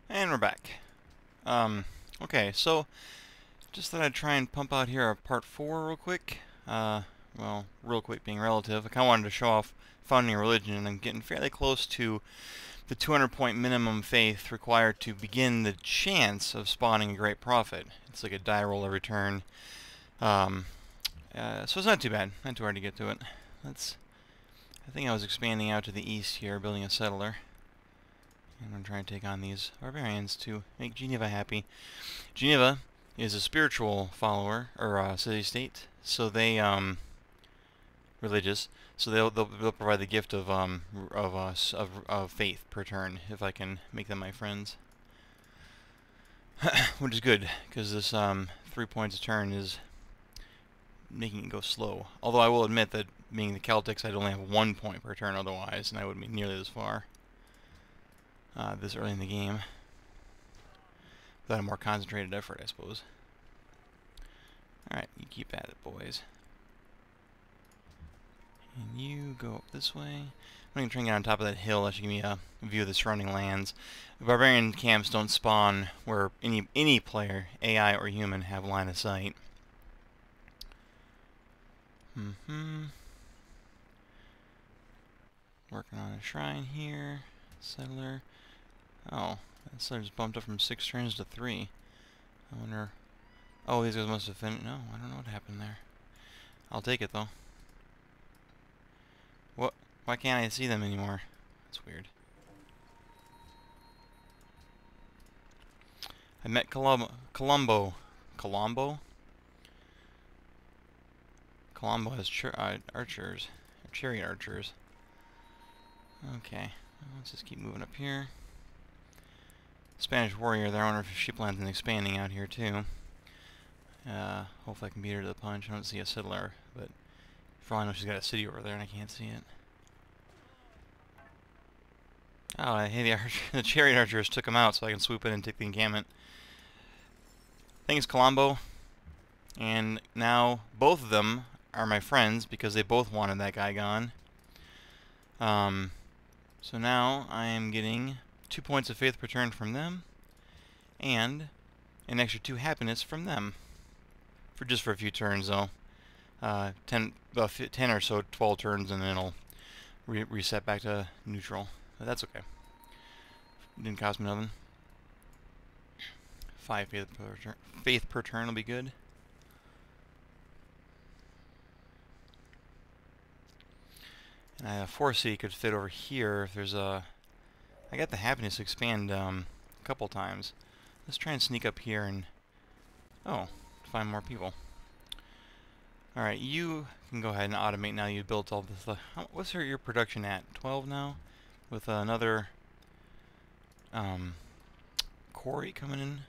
And we're back. Okay, so just thought I'd try and pump out here a part 4 real quick. Well, real quick being relative. I kind of wanted to show off founding a religion, and I'm getting fairly close to the 200-point minimum faith required to begin the chance of spawning a great prophet. It's like a die roll every turn. So it's not too bad. Not too hard to get to it. I think I was expanding out to the east here, building a settler. I'm going to try and take on these barbarians to make Geneva happy. Geneva is a spiritual follower, or city-state, so they, religious, so they'll provide the gift of faith per turn, if I can make them my friends. Which is good, because this 3 points a turn is making it go slow. Although I will admit that being the Celtics, I'd only have 1 point per turn otherwise, and I wouldn't be nearly this far. This early in the game. Without a more concentrated effort, I suppose. Alright, you keep at it, boys. And you go up this way. I'm going to try and get on top of that hill. That should give me a view of the surrounding lands. The barbarian camps don't spawn where any player, AI or human, have line of sight. Working on a shrine here. Settler. Oh, that settler's bumped up from 6 turns to 3. I wonder... Oh, these guys must have finished... No, I don't know what happened there. I'll take it, though. What? Why can't I see them anymore? That's weird. I met Colombo. Colombo has archers. Chariot archers. Okay. Let's just keep moving up here. Spanish warrior there. I wonder if she plans on expanding out here too. Hopefully I can beat her to the punch. I don't see a settler, but for all I know she's got a city over there and I can't see it. Oh, hey, the chariot archers took him out so I can swoop in and take the encampment. Thanks, Colombo. And now both of them are my friends because they both wanted that guy gone. So now I am getting 2 points of faith per turn from them, and an extra 2 happiness from them. For a few turns, though. 10 or so, 12 turns, and then it'll reset back to neutral. But that's okay. Didn't cost me nothing. 5 faith per turn will be good. And I have 4 city could fit over here if there's a... I got the happiness to expand a couple times. Let's try and sneak up here and... Oh, find more people. Alright, you can go ahead and automate now you built all this... What's your production at? 12 now? With another... quarry coming in.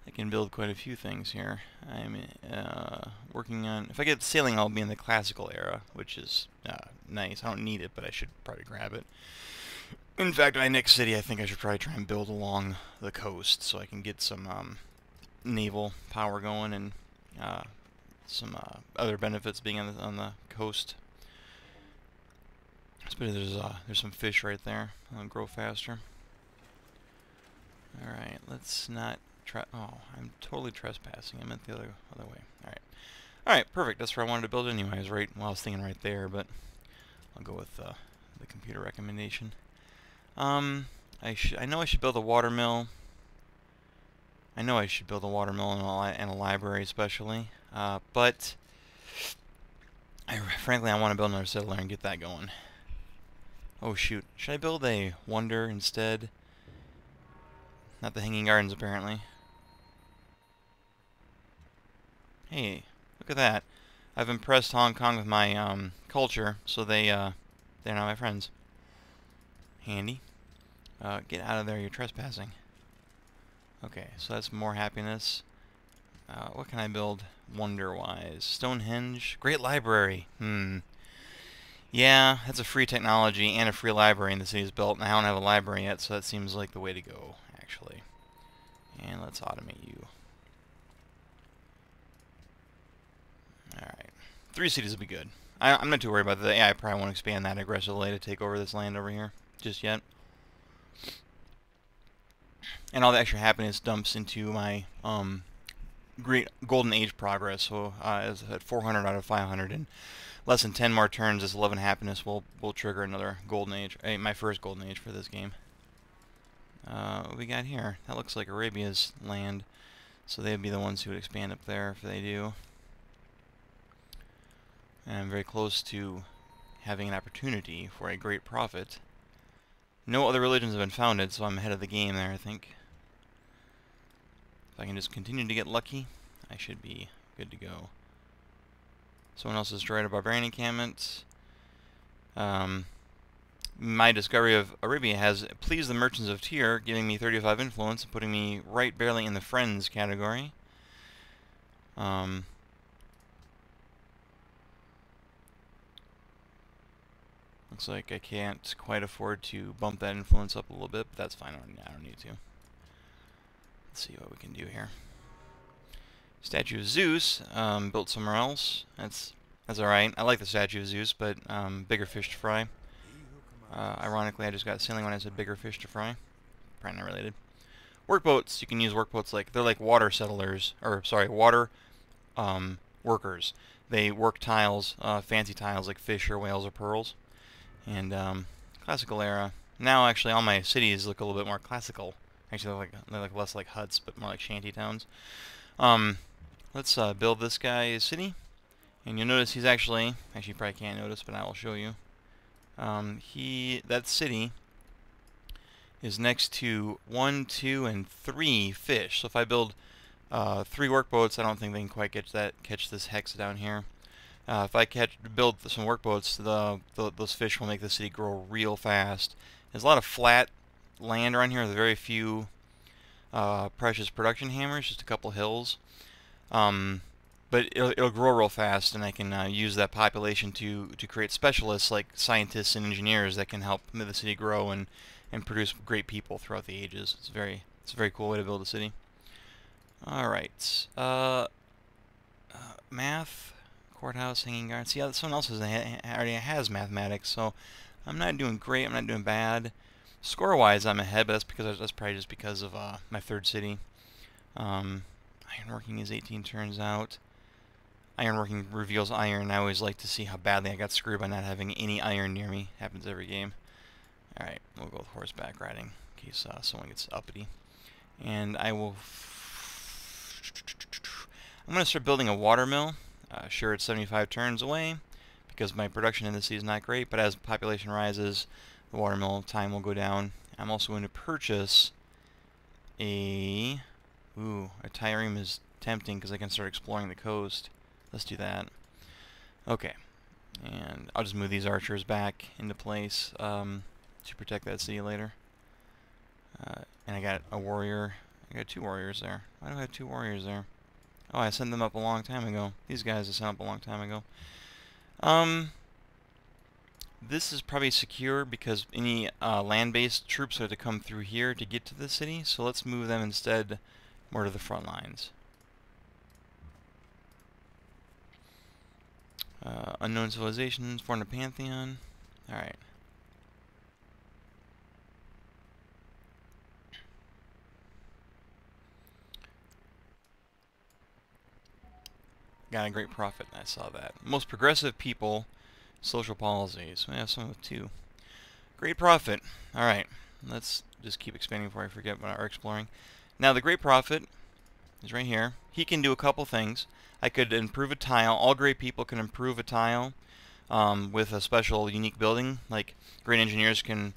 I can build quite a few things here. I'm working on... If I get sailing, I'll be in the classical era, which is nice. I don't need it, but I should probably grab it. In fact, my next city, I think I should probably try and build along the coast so I can get some naval power going and some other benefits being on the coast. Especially there's some fish right there. I'll grow faster. All right, let's not... Oh, I'm totally trespassing. I meant the other way. Alright. Alright, perfect. That's where I wanted to build anyways, right? Well, I was thinking right there, but I'll go with the computer recommendation. I know I should build a watermill. I know I should build a watermill and a library especially. But frankly, I want to build another settler and get that going. Oh shoot. Should I build a wonder instead? Not the Hanging Gardens, apparently. Hey, look at that. I've impressed Hong Kong with my culture, so they're now my friends. Handy. Get out of there, you're trespassing. Okay, so that's more happiness. What can I build wonder-wise? Stonehenge? Great library. Yeah, that's a free technology and a free library in the city's built, and I don't have a library yet, so that seems like the way to go, actually. And let's automate you. Alright. 3 cities will be good. I'm not too worried about the AI. Probably won't expand that aggressively to take over this land over here just yet. And all the extra happiness dumps into my great golden age progress. So it's at 400 out of 500, and less than 10 more turns, this 11 happiness will trigger another golden age. My first golden age for this game. What we got here? That looks like Arabia's land, so they'd be the ones who would expand up there if they do. And I'm very close to having an opportunity for a great prophet. No other religions have been founded, so I'm ahead of the game there, I think. If I can just continue to get lucky, I should be good to go. Someone else has destroyed a barbarian encampment. My discovery of Arabia has pleased the merchants of Tyr, giving me 35 influence and putting me right barely in the friends category. Looks like I can't quite afford to bump that influence up a little bit, but that's fine. I don't need to. Let's see what we can do here. Statue of Zeus, built somewhere else. That's alright. I like the Statue of Zeus, but bigger fish to fry. Ironically, I just got sailing when I said bigger fish to fry. Probably not related. Workboats. You can use workboats like they're like water settlers, or sorry, water workers. They work tiles, fancy tiles like fish or whales or pearls. And classical era. Now, actually, all my cities look a little bit more classical. Actually, they look less like huts, but more like shanty towns. Let's build this guy's city. And you'll notice he's actually you probably can't notice, but I will show you. That city is next to 1, 2, and 3 fish. So if I build 3 workboats, I don't think they can quite catch this hex down here. If I build some workboats, those fish will make the city grow real fast. There's a lot of flat land around here with very few precious production hammers, just a couple hills. But it'll grow real fast, and I can use that population to create specialists like scientists and engineers that can help the city grow and produce great people throughout the ages. It's a very cool way to build a city. All right, math. Courthouse, hanging guard. See, someone else already has mathematics, so I'm not doing great. I'm not doing bad. Score-wise, I'm ahead, but that's probably just because of my third city. Ironworking is 18 turns out. Ironworking reveals iron. I always like to see how badly I got screwed by not having any iron near me. Happens every game. All right, we'll go with horseback riding in case someone gets uppity. And I will. I'm going to start building a watermill. Sure, it's 75 turns away because my production in this city is not great, but as population rises, the watermill time will go down. I'm also going to purchase a trireme is tempting because I can start exploring the coast. Let's do that. Okay, and I'll just move these archers back into place to protect that city later. And I got a warrior. I got 2 warriors there. Why do I have 2 warriors there? Oh, I sent them up a long time ago. These guys I sent up a long time ago. This is probably secure because any land-based troops have to come through here to get to the city. So let's move them instead more to the front lines. Unknown civilizations, formed a pantheon. Alright. Got a great prophet, I saw that. Most progressive people, social policies. We have some with 2. Great prophet. Alright, let's just keep expanding before I forget what we're exploring. Now, the great prophet is right here. He can do a couple things. I could improve a tile. All great people can improve a tile with a special unique building. Like, great engineers can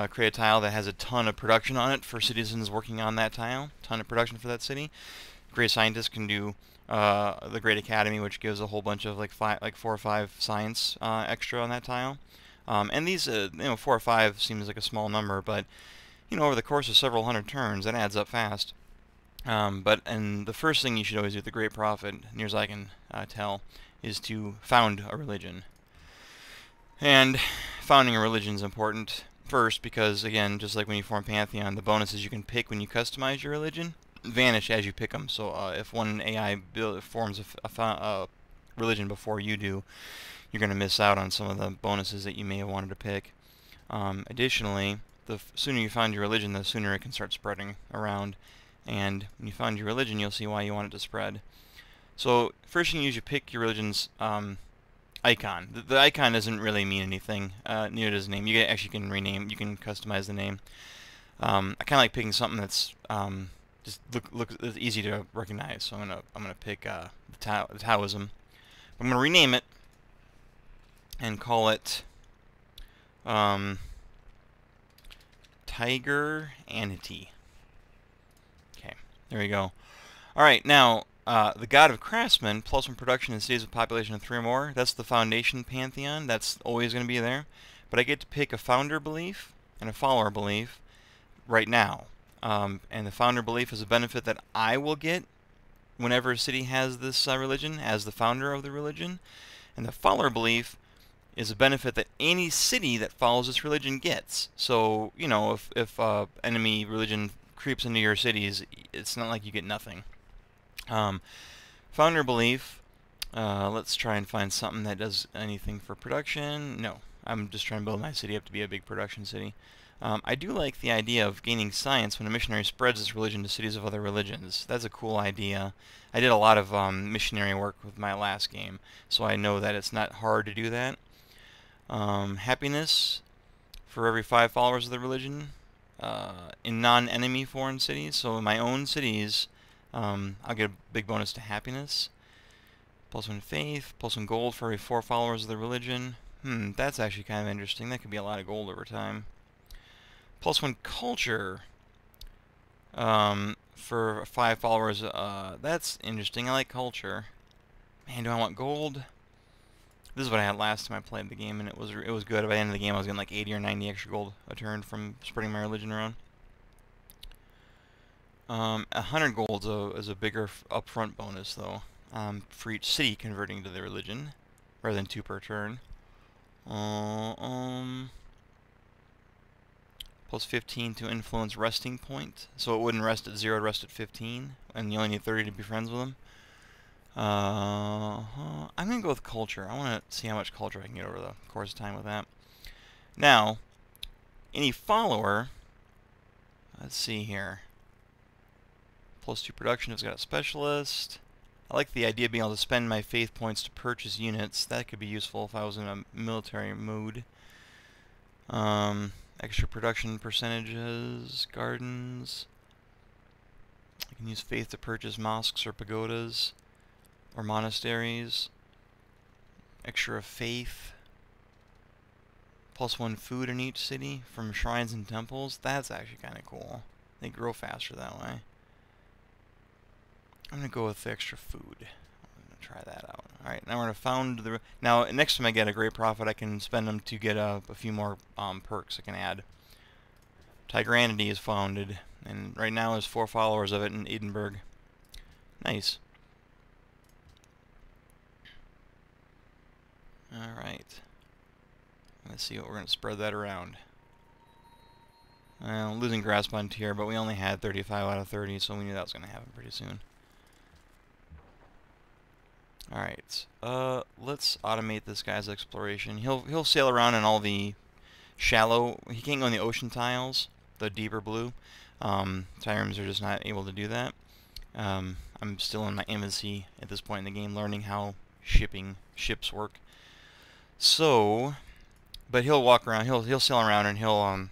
create a tile that has a ton of production on it for citizens working on that tile. Ton of production for that city. Great scientists can do the Great Academy, which gives a whole bunch of like 4 or 5 science extra on that tile. And these, 4 or 5 seems like a small number, but over the course of several hundred turns, that adds up fast. And the first thing you should always do with the Great Prophet, near as I can tell, is to found a religion. And founding a religion is important first because, again, just like when you form Pantheon, the bonuses you can pick when you customize your religion vanish as you pick them. So if one AI forms a religion before you do, you're going to miss out on some of the bonuses that you may have wanted to pick. Additionally, the sooner you find your religion, the sooner it can start spreading around. And when you find your religion, you'll see why you want it to spread. So first thing you pick your religion's icon. The icon doesn't really mean anything. Neither does the name. You actually can rename. You can customize the name. I kind of like picking something that's just look easy to recognize. So I'm gonna pick the Taoism. I'm gonna rename it and call it Tiger Anity. Okay, there we go. All right, now the God of Craftsmen, +1 production in cities with population of 3 or more. That's the foundation pantheon. That's always going to be there. But I get to pick a founder belief and a follower belief right now. And the founder belief is a benefit that I will get whenever a city has this religion as the founder of the religion. And the follower belief is a benefit that any city that follows this religion gets. So, you know, if enemy religion creeps into your cities, it's not like you get nothing. Founder belief, let's try and find something that does anything for production. No, I'm just trying to build my city up to be a big production city. I do like the idea of gaining science when a missionary spreads this religion to cities of other religions. That's a cool idea. I did a lot of missionary work with my last game, so I know that it's not hard to do that. Happiness for every 5 followers of the religion in non-enemy foreign cities. So in my own cities, I'll get a big bonus to happiness. +1 faith, +1 gold for every 4 followers of the religion. That's actually kind of interesting. That could be a lot of gold over time. +1 culture for 5 followers. That's interesting. I like culture. Man, do I want gold? This is what I had last time I played the game, and it was good. By the end of the game, I was getting like 80 or 90 extra gold a turn from spreading my religion around. 100 gold is a bigger upfront bonus, though, for each city converting to their religion, rather than 2 per turn. +15 to influence resting point, so it wouldn't rest at 0, it'd rest at 15, and you only need 30 to be friends with them. I'm gonna go with culture. I want to see how much culture I can get over the course of time with that. Now, any follower, let's see here. +2 production if it's got a specialist. I like the idea of being able to spend my faith points to purchase units. That could be useful if I was in a military mood. Extra production percentages, gardens. I can use faith to purchase mosques or pagodas or monasteries. Extra faith. +1 food in each city from shrines and temples. That's actually kind of cool. They grow faster that way. I'm going to go with the extra food. I'm going to try that out. Alright, now we're going to found the... Now, next time I get a great profit, I can spend them to get a few more perks I can add. Tigranity is founded, and right now there's 4 followers of it in Edinburgh. Nice. Alright. Let's see what we're going to spread that around. Well, losing grasp on tier, but we only had 35 out of 30, so we knew that was going to happen pretty soon. Alright, let's automate this guy's exploration. He'll sail around in all the shallow... He can't go in the ocean tiles, the deeper blue. Triremes are just not able to do that. I'm still in my infancy at this point in the game, learning how ships work. So, but he'll walk around, he'll sail around, and he'll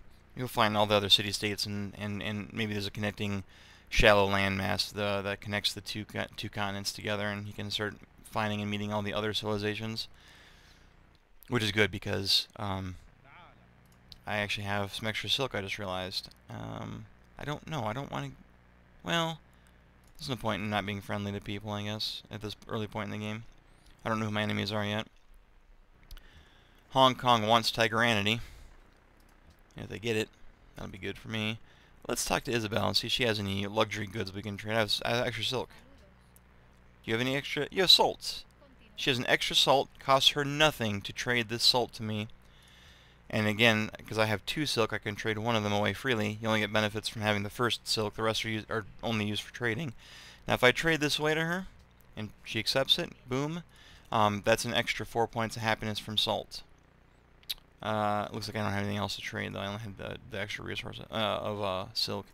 find all the other city-states, and maybe there's a connecting shallow landmass that connects the two continents together, and he can start finding and meeting all the other civilizations, which is good because I actually have some extra silk. I just realized. I don't know. I don't want to. Well, there's no point in not being friendly to people, I guess, at this early point in the game. I don't know who my enemies are yet. Hong Kong wants Tigranity. If they get it, that'll be good for me. Let's talk to Isabel and see if she has any luxury goods we can trade. I have extra silk. Do you have any extra? You have salts. She has an extra salt. Costs her nothing to trade this salt to me. And again, because I have 2 silk, I can trade one of them away freely. You only get benefits from having the first silk. The rest are only used for trading. Now, if I trade this away to her, and she accepts it, boom, That's an extra 4 points of happiness from salt. Looks like I don't have anything else to trade, though. I only have the extra resource of silk.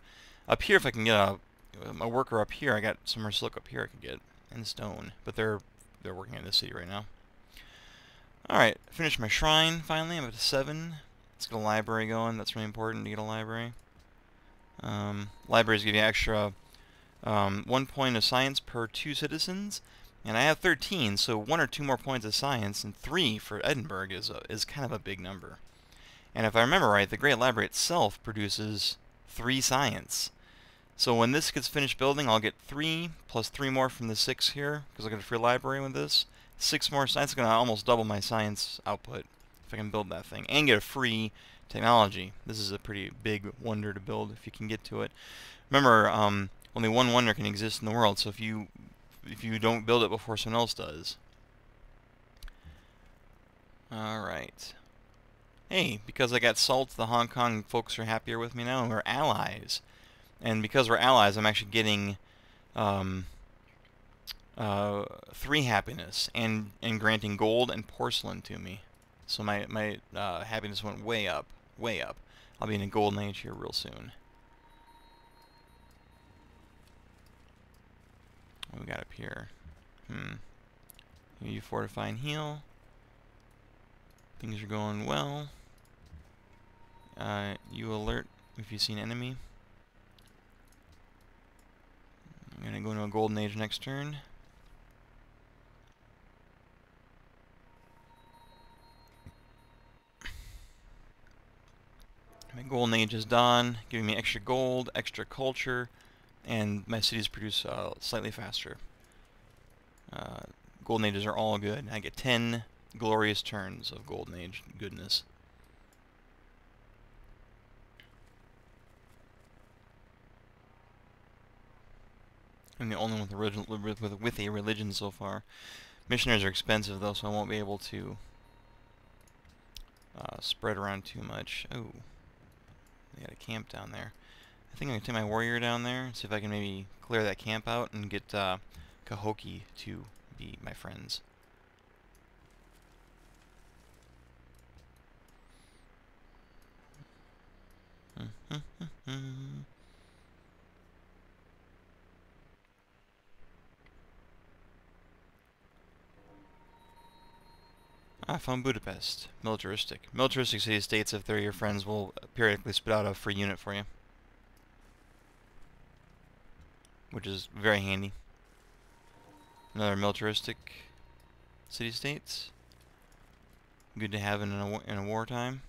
Up here, if I can get a worker up here, I got some more silk up here I could get, and stone. But they're working in this city right now. Alright, finished my shrine, finally. I'm up to 7. Let's get a library going. That's really important to get a library. Libraries give you extra 1 point of science per 2 citizens. And I have 13, so 1 or 2 more points of science, and 3 for Edinburgh is kind of a big number. And if I remember right, the Great Library itself produces 3 science. So when this gets finished building, I'll get 3 plus 3 more from the 6 here, because I'll get a free library with this. 6 more science is going to almost double my science output if I can build that thing. And get a free technology. This is a pretty big wonder to build if you can get to it. Remember, only one wonder can exist in the world, so if you don't build it before someone else does. Alright. Hey, because I got salt, the Hong Kong folks are happier with me now, and we're allies. And because we're allies, I'm actually getting 3 happiness, and granting gold and porcelain to me. So my happiness went way up, way up. I'll be in a golden age here real soon. What we got up here? You fortify and heal. Things are going well. You alert if you see an enemy. I'm gonna go into a golden age next turn. My golden age is done, giving me extra gold, extra culture, and my cities produce slightly faster. Golden ages are all good. I get 10 glorious turns of golden age goodness. I'm the only one with a religion so far. Missionaries are expensive though, so I won't be able to spread around too much. Oh, they got a camp down there. I think I'm going to take my warrior down there and see if I can maybe clear that camp out and get Cahokia to be my friends. I found Budapest. Militaristic. Militaristic city-states, if they're your friends, will periodically spit out a free unit for you. Which is very handy. Another militaristic city-states. Good to have in a wartime.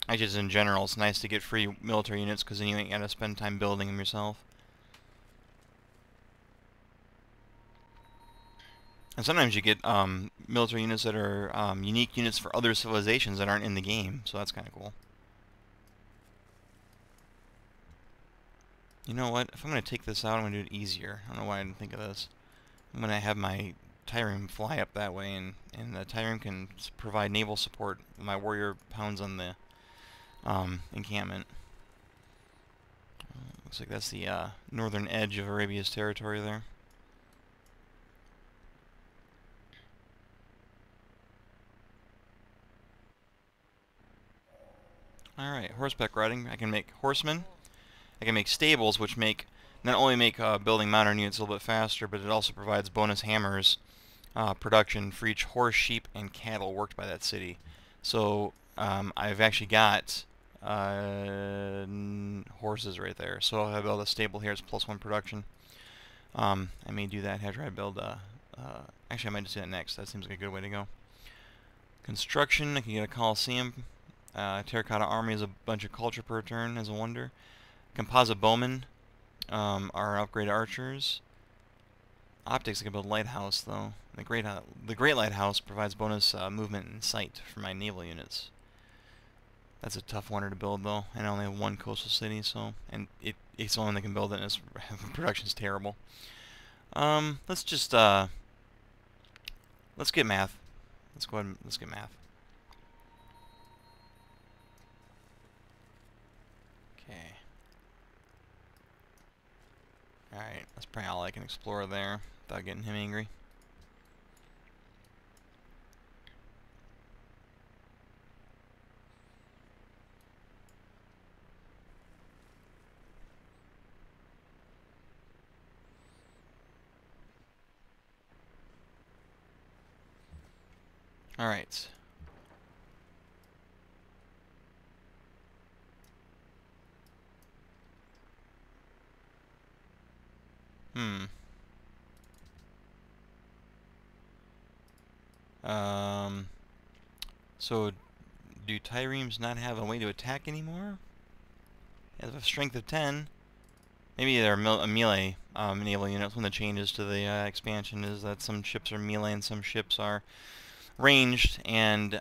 Actually, just in general, it's nice to get free military units because then you ain't got to spend time building them yourself. And sometimes you get military units that are unique units for other civilizations that aren't in the game, so that's kind of cool. You know what? If I'm going to take this out, I'm going to do it easier. I don't know why I didn't think of this. I'm going to have my Trireme fly up that way, and the Trireme can provide naval support. My warrior pounds on the encampment. Looks like that's the northern edge of Arabia's territory there. Alright, horseback riding. I can make horsemen. I can make stables, which not only make building modern units a little bit faster, but it also provides bonus hammers production for each horse, sheep, and cattle worked by that city. So I've actually got horses right there. So I'll build a stable here. It's +1 production. I may do that after I build actually, I might just do that next. That seems like a good way to go. Construction. I can get a coliseum. Terracotta army is a bunch of culture per turn as a wonder. Composite bowmen are upgraded archers. Optics, I can build lighthouse though. The great lighthouse provides bonus movement and sight for my naval units. That's a tough wonder to build though, and I only have 1 coastal city, so it's the only one that can build it, and its production's terrible. Let's just let's get math. Let's go ahead and let's get math. Okay. Alright, that's probably all I can explore there without getting him angry. Alright. Hmm. So do Tyreems not have a way to attack anymore? They have a strength of 10. Maybe they're a melee naval unit. One of the changes to the expansion is that some ships are melee and some ships are ranged. And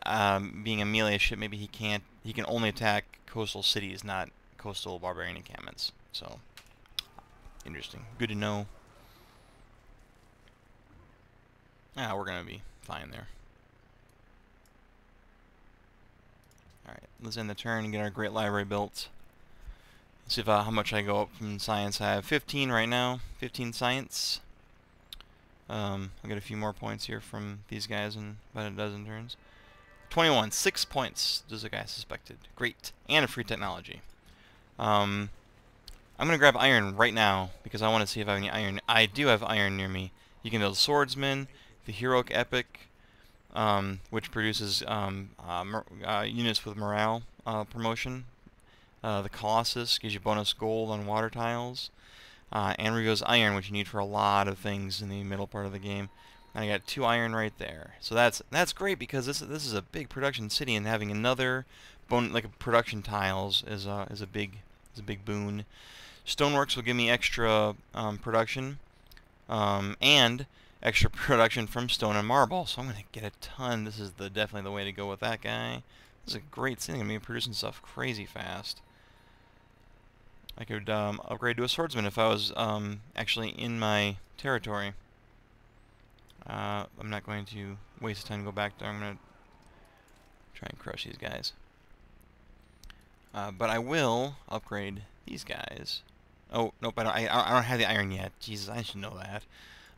being a melee ship, maybe he can only attack coastal cities, not coastal barbarian encampments. So interesting. Good to know. Ah, we're gonna be fine there. Alright, let's end the turn and get our great library built. See if how much I go up from science. I have 15 right now. 15 science. I'll get a few more points here from these guys in about a dozen turns. 21. 6 points, does the guy suspected. Great. And a free technology. I'm going to grab iron right now because I want to see if I have any iron. I do have iron near me. You can build swordsman, the heroic epic, which produces units with morale promotion. The Colossus gives you bonus gold on water tiles. And reveals iron, which you need for a lot of things in the middle part of the game. And I got 2 iron right there. So that's great because this is a big production city, and having another production tiles is a big boon. Stoneworks will give me extra production and extra production from stone and marble. So I'm gonna get a ton. This is definitely the way to go with that guy. This is a great city. I'm gonna be producing stuff crazy fast. I could upgrade to a swordsman if I was actually in my territory. I'm not going to waste time to go back there. I'm going to try and crush these guys. But I will upgrade these guys. Oh, nope, I don't have the iron yet. Jesus, I should know that.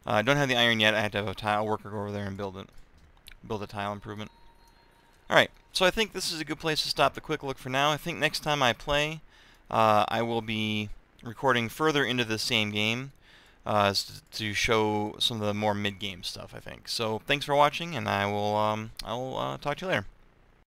I don't have the iron yet. I have to have a tile worker go over there and build a tile improvement. Alright, so I think this is a good place to stop the quick look for now. I think next time I play, I will be recording further into the same game to show some of the more mid-game stuff, I think. So thanks for watching, and I will talk to you later.